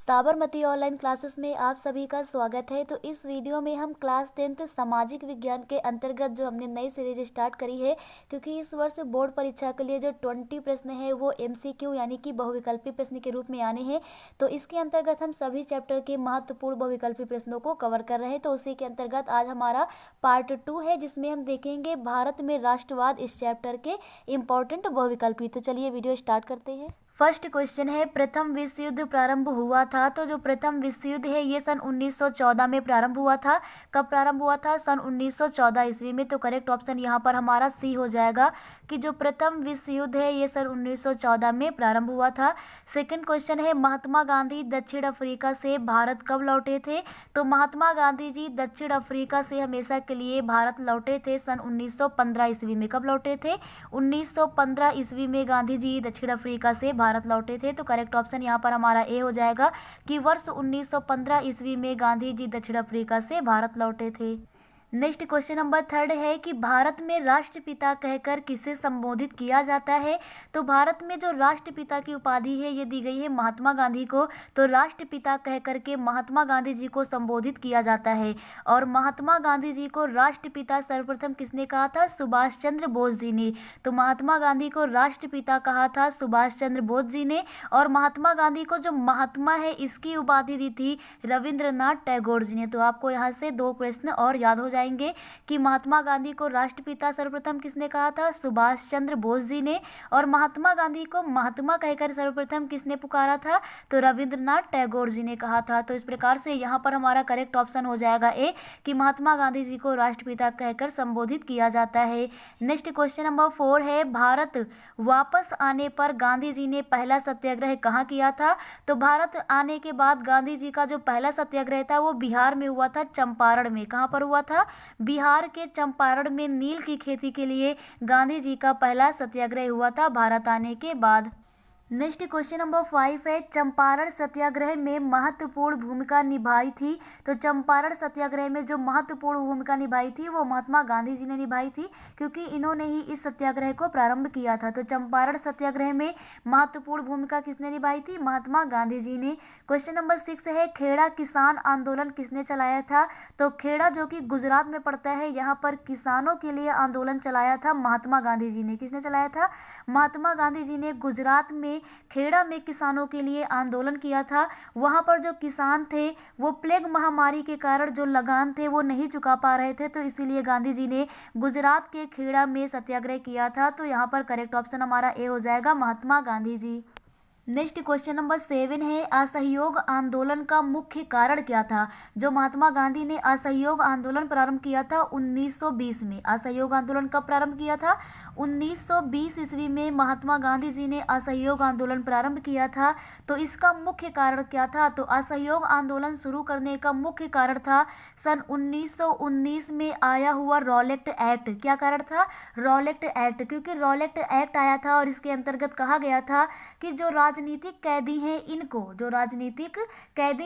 Sabarmati online classes में आप सभी का स्वागत है। तो इस वीडियो में हम क्लास 10th सामाजिक विज्ञान के अंतर्गत जो हमने नई सीरीज स्टार्ट करी है, क्योंकि इस वर्ष बोर्ड परीक्षा के लिए जो 20 प्रश्न है वो MCQ यानी कि बहुविकल्पी प्रश्न के रूप में आने हैं। तो इसके अंतर्गत हम सभी चैप्टर के महत्वपूर्ण बहुविकल्पी प्रश्नों को कवर कर रहे हैं। तो उसी के अंतर्गत आज हमारा पार्ट 2 है, जिसमें हम देखेंगे भारत में राष्ट्रवाद, इस चैप्टर के इम्पोर्टेंट बहुविकल्पी। तो चलिए वीडियो स्टार्ट करते हैं। फर्स्ट क्वेश्चन है, प्रथम विश्व युद्ध प्रारंभ हुआ था। तो जो प्रथम विश्व युद्ध है ये सन 1914 में प्रारंभ हुआ था। कब प्रारंभ हुआ था? सन 1914 ईस्वी में। तो करेक्ट ऑप्शन यहाँ पर हमारा सी हो जाएगा कि जो प्रथम विश्व युद्ध है ये सन 1914 में प्रारंभ हुआ था। सेकंड क्वेश्चन है, महात्मा गांधी दक्षिण अफ्रीका से भारत कब लौटे थे? तो महात्मा गांधी जी दक्षिण अफ्रीका से हमेशा के लिए भारत लौटे थे सन 1915 ईस्वी में। कब लौटे थे? 1915 ईस्वी में गांधी जी दक्षिण अफ्रीका से भारत लौटे थे। तो करेक्ट ऑप्शन यहाँ पर हमारा ए हो जाएगा कि वर्ष 1915 ईस्वी में गांधी जी दक्षिण अफ्रीका से भारत लौटे थे। नेक्स्ट क्वेश्चन नंबर थर्ड है कि भारत में राष्ट्रपिता कहकर किसे संबोधित किया जाता है? तो भारत में जो राष्ट्रपिता की उपाधि है ये दी गई है महात्मा गांधी को। तो राष्ट्रपिता कहकर के महात्मा गांधी जी को संबोधित किया जाता है। और महात्मा गांधी जी को राष्ट्रपिता सर्वप्रथम किसने कहा था? सुभाष चंद्र बोस जी ने। तो महात्मा गांधी को राष्ट्रपिता कहा था सुभाष चंद्र बोस जी ने। और महात्मा गांधी को जो महात्मा है इसकी उपाधि दी थी रविंद्रनाथ टैगोर जी ने। तो आपको यहाँ से दो प्रश्न और याद हो जाएंगे कि महात्मा गांधी को राष्ट्रपिता सर्वप्रथम किसने कहा था? सुभाष चंद्र बोस जी ने। और महात्मा गांधी को महात्मा कहकर सर्वप्रथम किसने पुकारा था? तो रविंद्रनाथ टैगोर जी ने कहा था। तो इस प्रकार से यहाँ पर हमारा करेक्ट ऑप्शन हो जाएगा ए कि महात्मा गांधी जी को राष्ट्रपिता कहकर संबोधित किया जाता है। नेक्स्ट क्वेश्चन नंबर 4 है, भारत वापस आने पर गांधी जी ने पहला सत्याग्रह कहाँ किया था? तो भारत आने के बाद गांधी जी का जो पहला सत्याग्रह था वो बिहार में हुआ था, चंपारण में। कहाँ पर हुआ था? बिहार के चंपारण में नील की खेती के लिए गांधी जी का पहला सत्याग्रह हुआ था भारत आने के बाद। नेक्स्ट क्वेश्चन नंबर 5 है, चंपारण सत्याग्रह में महत्वपूर्ण भूमिका निभाई थी। तो चंपारण सत्याग्रह में जो महत्वपूर्ण भूमिका निभाई थी वो महात्मा गांधी जी ने निभाई थी, क्योंकि इन्होंने ही इस सत्याग्रह को प्रारंभ किया था। तो चंपारण सत्याग्रह में महत्वपूर्ण भूमिका किसने निभाई थी? महात्मा गांधी जी ने। क्वेश्चन नंबर 6 है, खेड़ा किसान आंदोलन किसने चलाया था? तो खेड़ा जो कि गुजरात में पड़ता है, यहाँ पर किसानों के लिए आंदोलन चलाया था महात्मा गांधी जी ने। किसने चलाया था? महात्मा गांधी जी ने गुजरात में खेड़ा में किसानों के लिए आंदोलन किया था। वहां पर जो किसान थे वो प्लेग महामारी के कारण जो लगान थे वो नहीं चुका पा रहे थे, तो इसीलिए गांधी जी ने गुजरात के खेड़ा में सत्याग्रह किया था। तो यहाँ पर करेक्ट ऑप्शन हमारा ए हो जाएगा, Mahatma Gandhi ji. Next question number 7 है, असहयोग आंदोलन का मुख्य कारण क्या था? जो महात्मा गांधी ने असहयोग आंदोलन प्रारंभ किया था 1920 में। असहयोग आंदोलन कब प्रारंभ किया था? 1920 ईस्वी में महात्मा गांधी जी ने असहयोग आंदोलन प्रारंभ किया था। तो इसका मुख्य कारण क्या था? तो असहयोग आंदोलन शुरू करने का मुख्य कारण था सन 1919 में आया हुआ रॉलेट एक्ट। क्या कारण था? Rowlatt act. क्योंकि रॉलेट एक्ट आया था और इसके अंतर्गत कहा गया था कि जो राजनीतिक कैदी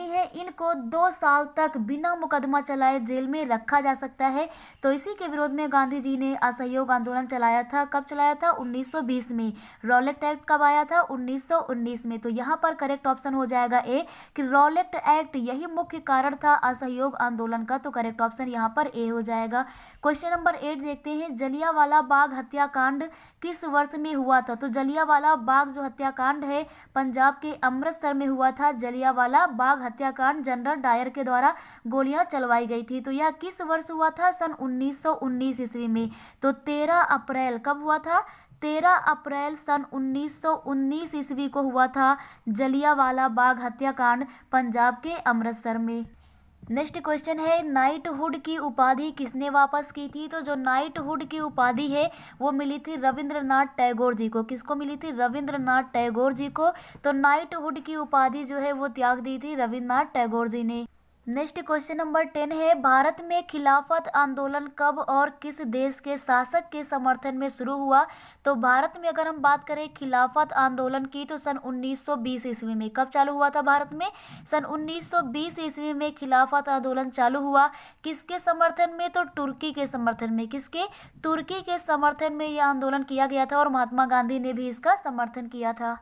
हैं इनको 2 साल तक बिना मुकदमा चलाए जेल में रखा जा सकता है। तो इसी के विरोध में गांधी जी ने असहयोग आंदोलन चलाया था। कब चलाया था? 1920 में। रॉलेट एक्ट कब आया था? 1919 में। तो यहाँ पर करेक्ट ऑप्शन हो जाएगा ए कि रॉलेट एक्ट यही मुख्य कारण था असहयोग आंदोलन का। तो करेक्ट ऑप्शन यहाँ पर ए हो जाएगा। क्वेश्चन नंबर 8 देखते हैं, जलियांवाला बाग हत्याकांड किस वर्ष में हुआ था? तो जलियांवाला बाग जो हत्याकांड है पंजाब के अमृतसर में हुआ था। जलियांवाला बाग हत्याकांड जनरल डायर के द्वारा गोलियां चलवाई गई थी। तो यह किस वर्ष हुआ था? सन 1919 ईस्वी में। तो 13 अप्रैल कब हुआ था? 13 अप्रैल सन 1919 ईस्वी को हुआ था जलियांवाला बाग हत्याकांड पंजाब के अमृतसर में। नेक्स्ट क्वेश्चन है, नाइटहुड की उपाधि किसने वापस की थी? तो जो नाइटहुड की उपाधि है वो मिली थी रविंद्रनाथ टैगोर जी को। किसको मिली थी? रविंद्रनाथ टैगोर जी को। तो नाइटहुड की उपाधि जो है वो त्याग दी थी रविंद्रनाथ टैगोर जी ने। नेक्स्ट क्वेश्चन नंबर 10 है, भारत में खिलाफत आंदोलन कब और किस देश के शासक के समर्थन में शुरू हुआ? तो भारत में अगर हम बात करें खिलाफत आंदोलन की तो सन 1920 ईस्वी में। कब चालू हुआ था भारत में? सन 1920 ईस्वी में खिलाफत आंदोलन चालू हुआ। किसके समर्थन में? तो तुर्की के समर्थन में। किसके? तुर्की के समर्थन में यह आंदोलन किया गया था और महात्मा गांधी ने भी इसका समर्थन किया था।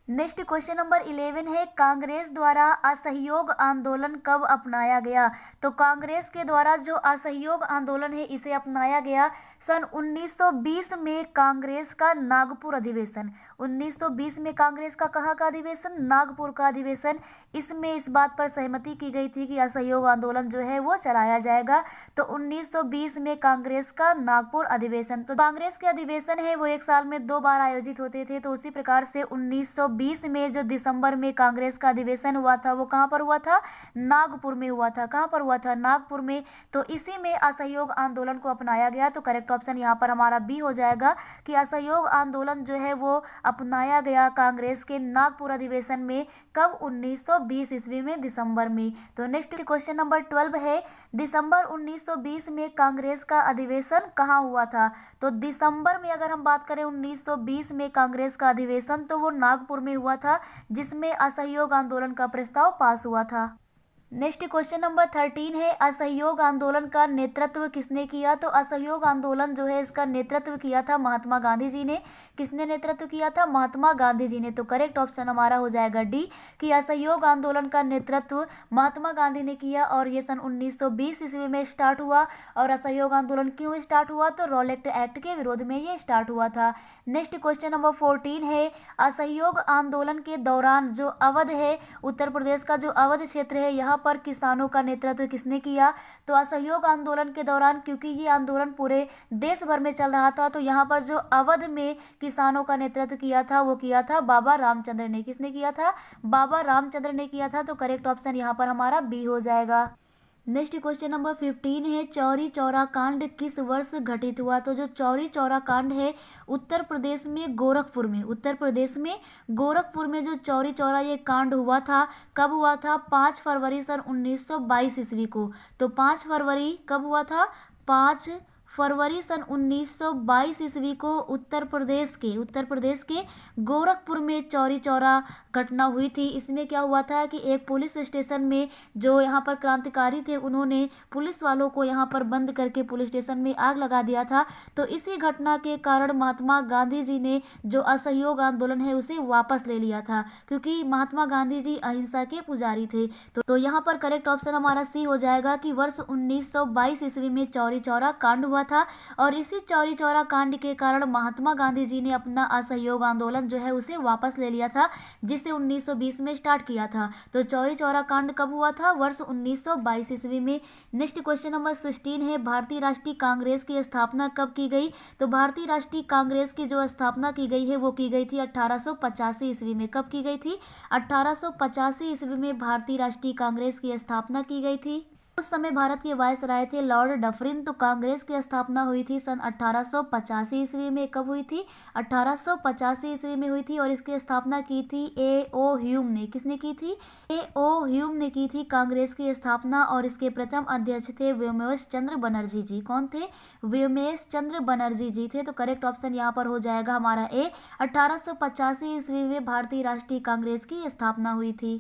नेक्स्ट क्वेश्चन नंबर 11 है, कांग्रेस द्वारा असहयोग आंदोलन कब अपनाया गया? तो कांग्रेस के द्वारा जो असहयोग आंदोलन है इसे अपनाया गया सन 1920 में। कांग्रेस का नागपुर अधिवेशन, 1920 में कांग्रेस का कहाँ का अधिवेशन? नागपुर का अधिवेशन। इसमें इस बात पर सहमति की गई थी कि असहयोग आंदोलन जो है वो चलाया जाएगा। तो 1920 में कांग्रेस का नागपुर अधिवेशन। तो कांग्रेस के अधिवेशन है वो एक साल में 2 बार आयोजित होते थे। तो उसी प्रकार से 1920 में जो दिसंबर में कांग्रेस का अधिवेशन हुआ था वो कहाँ पर हुआ था? नागपुर में हुआ था। कहाँ पर हुआ था? नागपुर में। तो इसी में असहयोग आंदोलन को अपनाया गया। तो करेक्ट ऑप्शन यहाँ पर हमारा बी हो जाएगा कि असहयोग आंदोलन जो है वो अपनाया गया कांग्रेस के नागपुर अधिवेशन में। कब? 1920 ईस्वी में, दिसंबर में। तो नेक्स्ट क्वेश्चन नंबर 12 है, दिसंबर 1920 में कांग्रेस का अधिवेशन कहाँ हुआ था? तो दिसंबर में अगर हम बात करें 1920 में कांग्रेस का अधिवेशन तो वो नागपुर में हुआ था, जिसमें असहयोग आंदोलन का प्रस्ताव पास हुआ था। नेक्स्ट क्वेश्चन नंबर 13 है, असहयोग आंदोलन का नेतृत्व किसने किया? तो असहयोग आंदोलन जो है इसका नेतृत्व किया था महात्मा गांधी जी ने। किसने नेतृत्व किया था? महात्मा गांधी जी ने। तो करेक्ट ऑप्शन हमारा हो जाएगा डी कि असहयोग आंदोलन का नेतृत्व महात्मा गांधी ने किया और ये सन 1920 ईस्वी में स्टार्ट हुआ। और असहयोग आंदोलन क्यों स्टार्ट हुआ? तो रॉलेट एक्ट के विरोध में ये स्टार्ट हुआ था। नेक्स्ट क्वेश्चन नंबर 14 है, असहयोग आंदोलन के दौरान जो अवध है, उत्तर प्रदेश का जो अवध क्षेत्र है, यहाँ पर किसानों का नेतृत्व किसने किया? तो असहयोग आंदोलन के दौरान, क्योंकि ये आंदोलन पूरे देश भर में चल रहा था, तो यहाँ पर जो अवध में किसानों का नेतृत्व किया था वो किया था बाबा रामचंद्र ने। किसने किया था? बाबा रामचंद्र ने किया था। तो करेक्ट ऑप्शन यहाँ पर हमारा बी हो जाएगा। नेक्स्ट क्वेश्चन नंबर 15 है, चौरी चौरा कांड किस वर्ष घटित हुआ? तो जो चौरी चौरा कांड है उत्तर प्रदेश में गोरखपुर में, उत्तर प्रदेश में गोरखपुर में जो चौरी चौरा ये कांड हुआ था, कब हुआ था? 5 फरवरी सन 1922 ईस्वी को। तो 5 फरवरी कब हुआ था? 5 फरवरी सन 1922 ईस्वी को उत्तर प्रदेश के गोरखपुर में चौरी चौरा घटना हुई थी। इसमें क्या हुआ था कि एक पुलिस स्टेशन में जो यहाँ पर क्रांतिकारी थे उन्होंने पुलिस वालों को यहाँ पर बंद करके पुलिस स्टेशन में आग लगा दिया था। तो इसी घटना के कारण महात्मा गांधी जी ने जो असहयोग आंदोलन है उसे वापस ले लिया था, क्योंकि महात्मा गांधी जी अहिंसा के पुजारी थे। तो यहाँ पर करेक्ट ऑप्शन हमारा सी हो जाएगा कि वर्ष 1922 ईस्वी में चौरी चौरा कांड हुआ था। और इसी चौरी चौरा कांड के कारण महात्मा गांधी जी ने अपना असहयोग आंदोलन जो है उसे वापस ले लिया था, जिसे 1920 में स्टार्ट किया था। तो चौरी चौरा कांड कब हुआ था? वर्ष 1922 ईस्वी में। नेक्स्ट क्वेश्चन नंबर 16 है, भारतीय राष्ट्रीय कांग्रेस की स्थापना कब की गई? तो भारतीय राष्ट्रीय कांग्रेस की जो स्थापना की गई है वो की गई थी 1885 ईस्वी में। कब की गई थी? 1885 ईस्वी में भारतीय राष्ट्रीय कांग्रेस की स्थापना की गई थी। उस समय भारत के वायसराय थे लॉर्ड डफरिन। तो कांग्रेस की स्थापना हुई थी सन 1885 ईस्वी में। कब हुई थी? 1885 ईस्वी में हुई थी। और इसकी स्थापना की थी ए ओ ह्यूम ने। किसने की थी? ए ओ ह्यूम ने की थी कांग्रेस की स्थापना। और इसके प्रथम अध्यक्ष थे व्योमेश चंद्र बनर्जी जी। कौन थे? व्योमेश चंद्र बनर्जी जी थे। तो करेक्ट ऑप्शन यहाँ पर हो जाएगा हमारा ए। 1885 ईस्वी में भारतीय राष्ट्रीय कांग्रेस की स्थापना हुई थी।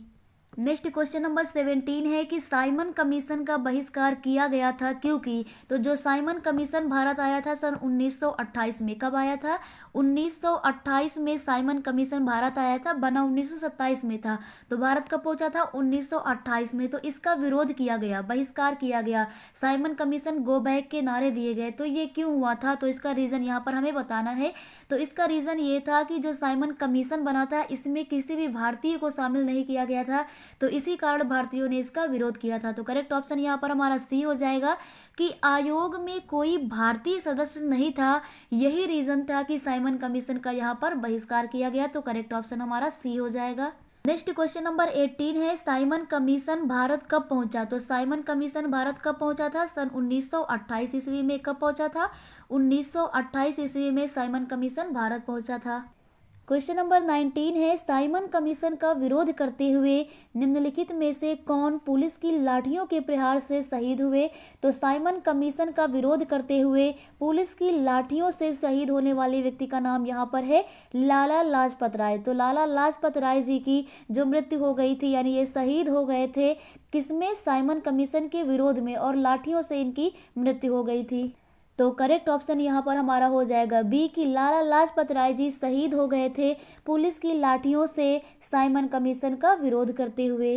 नेक्स्ट क्वेश्चन नंबर 17 है कि साइमन कमीशन का बहिष्कार किया गया था क्योंकि? तो जो साइमन कमीशन भारत आया था सन 1928 में। कब आया था? 1928 में साइमन कमीशन भारत आया था, बना 1927 में था। तो भारत कब पहुंचा था? 1928 में। तो इसका विरोध किया गया, बहिष्कार किया गया, साइमन कमीशन गो बैक के नारे दिए गए। तो ये क्यों हुआ था? तो इसका रीजन यहाँ पर हमें बताना है। तो इसका रीजन ये था कि जो साइमन कमीशन बना था इसमें किसी भी भारतीय को शामिल नहीं किया गया था। तो इसी कारण भारतीयों ने इसका विरोध किया था। तो करेक्ट ऑप्शन यहाँ पर हमारा सी हो जाएगा कि आयोग में कोई भारतीय सदस्य नहीं था, यही रीजन था कि साइमन कमीशन का यहाँ पर बहिष्कार किया गया। तो करेक्ट ऑप्शन हमारा सी हो जाएगा। नेक्स्ट क्वेश्चन नंबर 18 है, साइमन कमीशन भारत कब पहुंचा? तो साइमन कमीशन भारत कब पहुंचा था? सन 1928 ईस्वी में। कब पहुंचा था? 1928 ईस्वी में साइमन कमीशन भारत पहुंचा था। क्वेश्चन नंबर 19 है, साइमन कमीशन का विरोध करते हुए निम्नलिखित में से कौन पुलिस की लाठियों के प्रहार से शहीद हुए? तो साइमन कमीशन का विरोध करते हुए पुलिस की लाठियों से शहीद होने वाले व्यक्ति का नाम यहाँ पर है लाला लाजपत राय। तो लाला लाजपत राय जी की जो मृत्यु हो गई थी, यानी ये शहीद हो गए थे किसमें? साइमन कमीशन के विरोध में, और लाठियों से इनकी मृत्यु हो गई थी। तो करेक्ट ऑप्शन यहाँ पर हमारा हो जाएगा बी कि लाला लाजपत राय जी शहीद हो गए थे पुलिस की लाठियों से साइमन कमीशन का विरोध करते हुए।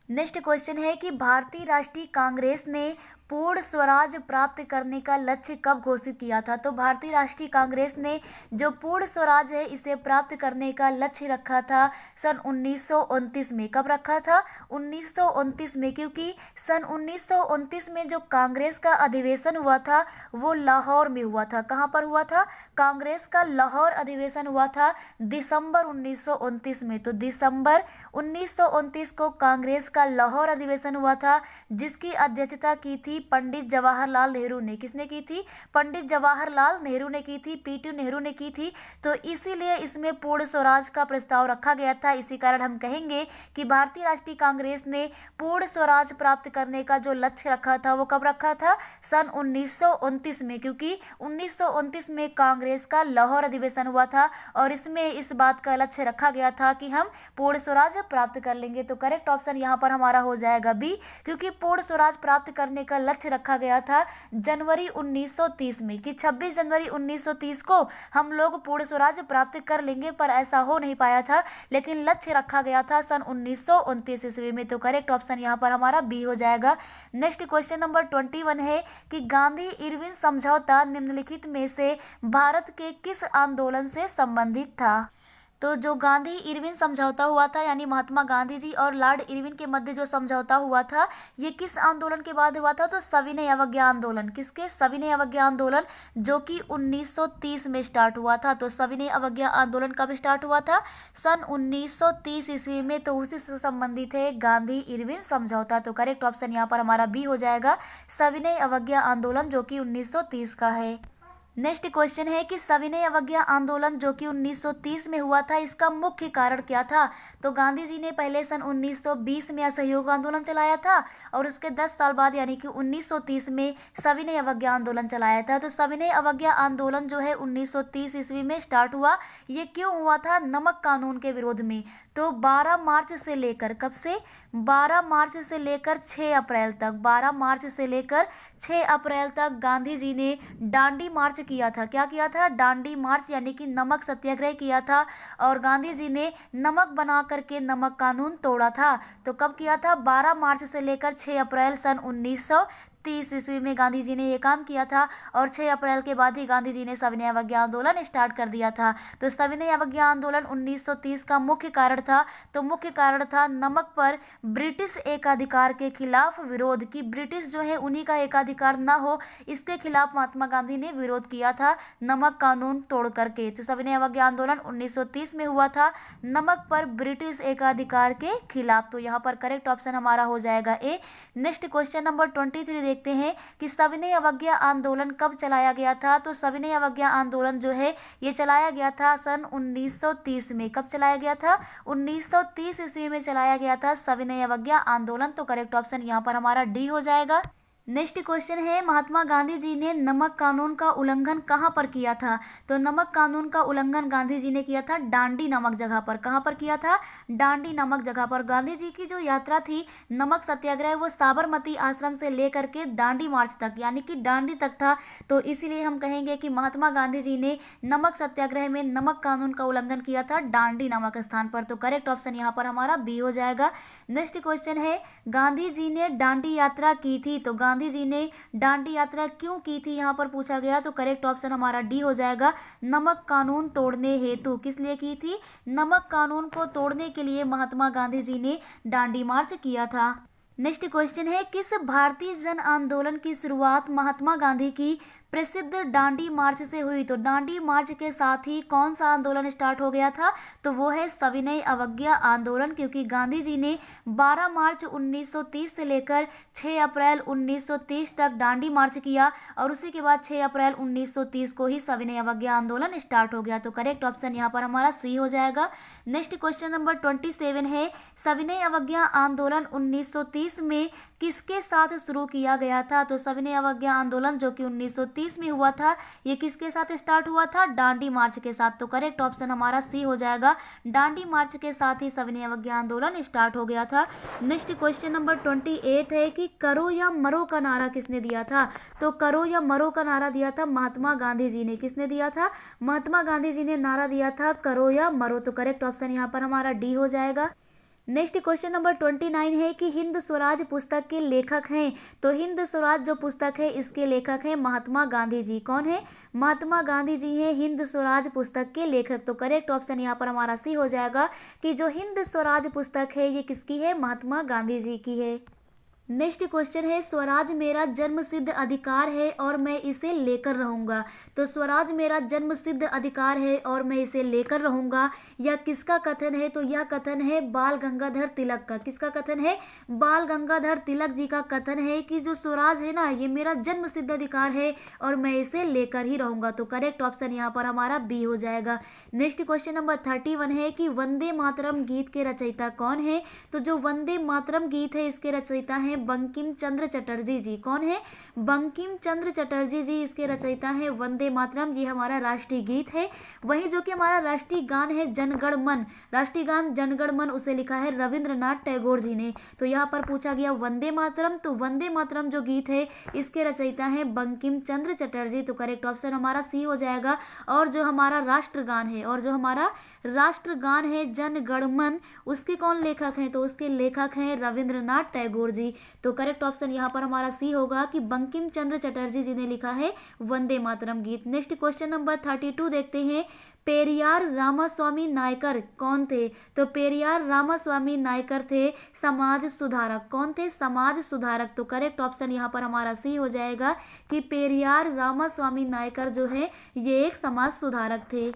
नेक्स्ट क्वेश्चन है कि भारतीय राष्ट्रीय कांग्रेस ने पूर्ण स्वराज प्राप्त करने का लक्ष्य कब घोषित किया था। तो भारतीय राष्ट्रीय कांग्रेस ने जो पूर्ण स्वराज है इसे प्राप्त करने का लक्ष्य रखा था सन 1929 में। कब रखा था? 1929 में, क्योंकि सन 1929 में जो कांग्रेस का अधिवेशन हुआ था वो लाहौर में हुआ था। कहाँ पर हुआ था? कांग्रेस का लाहौर अधिवेशन हुआ था दिसंबर 1929 में। तो दिसंबर 1929 को कांग्रेस का लाहौर अधिवेशन हुआ था जिसकी अध्यक्षता की थी पंडित जवाहरलाल नेहरू ने। किसने की थी? पंडित जवाहरलाल नेहरू ने की थी, पीटी नेहरू ने की थी। तो इसीलिए इसमें पूर्ण स्वराज का प्रस्ताव रखा गया था। इसी कारण हम कहेंगे कि भारतीय राष्ट्रीय कांग्रेस ने पूर्ण स्वराज प्राप्त करने का जो लक्ष्य रखा था वो कब रखा था? सन 1929 में, क्योंकि 1929 में कांग्रेस का लाहौर अधिवेशन हुआ था और इसमें इस बात का लक्ष्य रखा गया था कि हम पूर्ण स्वराज प्राप्त कर लेंगे। तो करेक्ट ऑप्शन यहाँ पर हमारा हो जाएगा बी, क्योंकि पूर्ण स्वराज प्राप्त करने का लक्ष्य रखा गया था जनवरी 1930 में कि 26 जनवरी 1930 को हम लोग पूर्ण स्वराज प्राप्त कर लेंगे, पर ऐसा हो नहीं पाया था, लेकिन लक्ष्य रखा गया था सन 1929 ईस्वी में। तो करेक्ट ऑप्शन यहाँ पर हमारा बी हो जाएगा। नेक्स्ट क्वेश्चन नंबर 21 है कि गांधी इरविन समझौता निम्नलिखित में से भारत के किस आंदोलन से संबंधित था। तो जो गांधी इरविन समझौता हुआ था यानी महात्मा गांधी जी और लॉर्ड इरविन के मध्य जो समझौता हुआ था ये किस आंदोलन के बाद हुआ था? तो सविनय अवज्ञा आंदोलन। किसके? सविनय अवज्ञा आंदोलन, जो कि 1930 में स्टार्ट हुआ था। तो सविनय अवज्ञा आंदोलन कब स्टार्ट हुआ था? सन 1930 ईस्वी में। तो उसी से संबंधित है गांधी इरविन समझौता। तो करेक्ट ऑप्शन यहाँ पर हमारा बी हो जाएगा, सविनय अवज्ञा आंदोलन, जो कि 1930 का है। नेक्स्ट क्वेश्चन है कि सविनय अवज्ञा आंदोलन जो कि 1930 में हुआ था इसका मुख्य कारण क्या था। तो गांधी जी ने पहले सन 1920 में असहयोग आंदोलन चलाया था और उसके 10 साल बाद यानी कि 1930 में सविनय अवज्ञा आंदोलन चलाया था। तो सविनय अवज्ञा आंदोलन जो है 1930 ईस्वी में स्टार्ट हुआ। ये क्यों हुआ था? नमक कानून के विरोध में। तो 12 मार्च से लेकर, कब से? 12 मार्च से लेकर 6 अप्रैल तक, 12 मार्च से लेकर 6 अप्रैल तक गांधी जी ने डांडी मार्च किया था। क्या किया था? डांडी मार्च, यानी कि नमक सत्याग्रह किया था और गांधी जी ने नमक बना करके नमक कानून तोड़ा था। तो कब किया था? 12 मार्च से लेकर 6 अप्रैल सन 1930 ईस्वी में गांधी जी ने ये काम किया था और 6 अप्रैल के बाद ही गांधी जी ने सविनय अवज्ञा आंदोलन स्टार्ट कर दिया था। तो सविनय अवज्ञा आंदोलन 1930 का मुख्य कारण था। तो मुख्य कारण था नमक पर ब्रिटिश एकाधिकार के खिलाफ विरोध, कि ब्रिटिश जो है उन्हीं का एकाधिकार ना हो, इसके खिलाफ महात्मा गांधी ने विरोध किया था नमक कानून तोड़ करके। तो सविनय अवज्ञा आंदोलन 1930 में हुआ था नमक पर ब्रिटिश एकाधिकार के खिलाफ। तो यहाँ पर करेक्ट ऑप्शन हमारा हो जाएगा ए। नेक्स्ट क्वेश्चन नंबर 23 देखते हैं कि सविनय अवज्ञा आंदोलन कब चलाया गया था। तो सविनय अवज्ञा आंदोलन जो है ये चलाया गया था सन 1930 में। कब चलाया गया था? 1930 ईस्वी में चलाया गया था सविनय अवज्ञा आंदोलन। तो करेक्ट ऑप्शन यहाँ पर हमारा डी हो जाएगा। नेक्स्ट क्वेश्चन है महात्मा गांधी जी ने नमक कानून का उल्लंघन कहाँ पर किया था। तो नमक कानून का उल्लंघन गांधी जी ने किया था डांडी नामक जगह पर। कहाँ पर किया था? डांडी नामक जगह पर। गांधी जी की जो यात्रा थी नमक सत्याग्रह वो साबरमती आश्रम से लेकर के दांडी मार्च तक यानी कि डांडी तक था। तो इसीलिए हम कहेंगे कि महात्मा गांधी जी ने नमक सत्याग्रह में नमक कानून का उल्लंघन किया था डांडी नामक स्थान पर। तो करेक्ट ऑप्शन यहाँ पर हमारा बी हो जाएगा। नेक्स्ट क्वेश्चन है गांधी जी ने डांडी यात्रा की थी। तो गांधी जी ने डांडी यात्रा क्यों की थी यहाँ पर पूछा गया। तो करेक्ट ऑप्शन हमारा डी हो जाएगा, नमक कानून तोड़ने हेतु। किस लिए की थी? नमक कानून को तोड़ने के लिए महात्मा गांधी जी ने डांडी मार्च किया था। नेक्स्ट क्वेश्चन है किस भारतीय जन आंदोलन की शुरुआत महात्मा गांधी की प्रसिद्ध डांडी मार्च से हुई। तो डांडी मार्च के साथ ही कौन सा आंदोलन स्टार्ट हो गया था। तो वो है सविनय अवज्ञा आंदोलन, क्योंकि गांधी जी ने 12 मार्च 1930 से लेकर 6 अप्रैल 1930 तक डांडी मार्च किया और उसी के बाद 6 अप्रैल 1930 को ही सविनय अवज्ञा आंदोलन स्टार्ट हो गया। तो करेक्ट ऑप्शन यहाँ पर हमारा सी हो जाएगा। नेक्स्ट क्वेश्चन नंबर 27 है सविनय अवज्ञा आंदोलन 1930 में किसके साथ शुरू किया गया था। तो सविनय अवज्ञा आंदोलन जो कि 1930 1929 में हुआ था। ये किसके साथ स्टार्ट हुआ था? डांडी मार्च के साथ। तो करेक्ट ऑप्शन हमारा सी हो जाएगा। डांडी मार्च के साथ ही सविनय अवज्ञा आंदोलन स्टार्ट हो गया था। नेक्स्ट क्वेश्चन नंबर 28 है कि करो या मरो का नारा किसने दिया था? तो करो या मरो का नारा दिया था महात्मा गांधी जी ने। किसने दिया था? महात्मा गांधी जी ने नारा दिया था करो या मरो। तो करेक्ट ऑप्शन यहाँ पर हमारा डी हो जाएगा। नेक्स्ट क्वेश्चन नंबर 29 है कि हिंद स्वराज पुस्तक के लेखक हैं। तो हिंद स्वराज जो पुस्तक है इसके लेखक हैं महात्मा गांधी जी। कौन है? महात्मा गांधी जी हैं हिंद स्वराज पुस्तक के लेखक। तो करेक्ट ऑप्शन यहाँ पर हमारा सी हो जाएगा कि जो हिंद स्वराज पुस्तक है ये किसकी है? महात्मा गांधी जी की है। नेक्स्ट क्वेश्चन है स्वराज मेरा जन्म सिद्ध अधिकार है और मैं इसे लेकर रहूंगा। तो स्वराज मेरा जन्म सिद्ध अधिकार है और मैं इसे लेकर रहूंगा, यह किसका कथन है? तो यह कथन है बाल गंगाधर तिलक का। किसका कथन है? बाल गंगाधर तिलक जी का कथन है कि जो स्वराज है ना ये मेरा जन्म सिद्ध अधिकार है और मैं इसे लेकर ही रहूंगा। तो करेक्ट ऑप्शन यहाँ पर हमारा बी हो जाएगा। नेक्स्ट क्वेश्चन नंबर 31 है कि वंदे मातरम गीत के रचयिता कौन है? तो जो वंदे मातरम गीत है इसके रचयिता है बंकिम चंद्र चटर्जी जी। कौन है? बंकिम चंद्र चटर्जी जी इसके रचयिता है वंदे मातरम। ये हमारा राष्ट्रीय गीत है। वहीं जो कि हमारा राष्ट्रीय गान है जनगण मन, राष्ट्रीय गान जनगण मन उसे लिखा है रविंद्रनाथ टैगोर जी ने। तो यहाँ पर पूछा गया वंदे मातरम, तो वंदे मातरम जो गीत है इसके रचयिता है बंकिम चंद्र चटर्जी। तो करेक्ट ऑप्शन हमारा सी हो जाएगा। और जो हमारा राष्ट्रगान है राष्ट्रगान है जनगण मन, उसके कौन लेखक हैं? तो उसके लेखक हैं रविंद्रनाथ टैगोर जी। तो करेक्ट ऑप्शन यहाँ पर हमारा सी होगा कि बंकिम चंद्र चटर्जी जी ने लिखा है वंदे मातरम गीत। नेक्स्ट क्वेश्चन नंबर 32 देखते हैं। पेरियार रामास्वामी नायकर कौन थे? तो पेरियार रामास्वामी नायकर थे समाज सुधारक। कौन थे? समाज सुधारक। तो करेक्ट ऑप्शन यहाँ पर हमारा सी हो जाएगा कि पेरियार रामास्वामी नायकर जो है ये एक समाज सुधारक थे।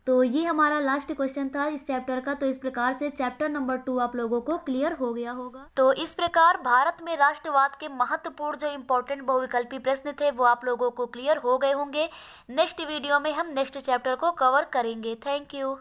तो ये हमारा लास्ट क्वेश्चन था इस चैप्टर का। तो इस प्रकार से चैप्टर नंबर 2 आप लोगों को क्लियर हो गया होगा। तो इस प्रकार भारत में राष्ट्रवाद के महत्वपूर्ण जो इम्पोर्टेंट बहुविकल्पी प्रश्न थे वो आप लोगों को क्लियर हो गए होंगे। नेक्स्ट वीडियो में हम नेक्स्ट चैप्टर को कवर करेंगे। Thank you.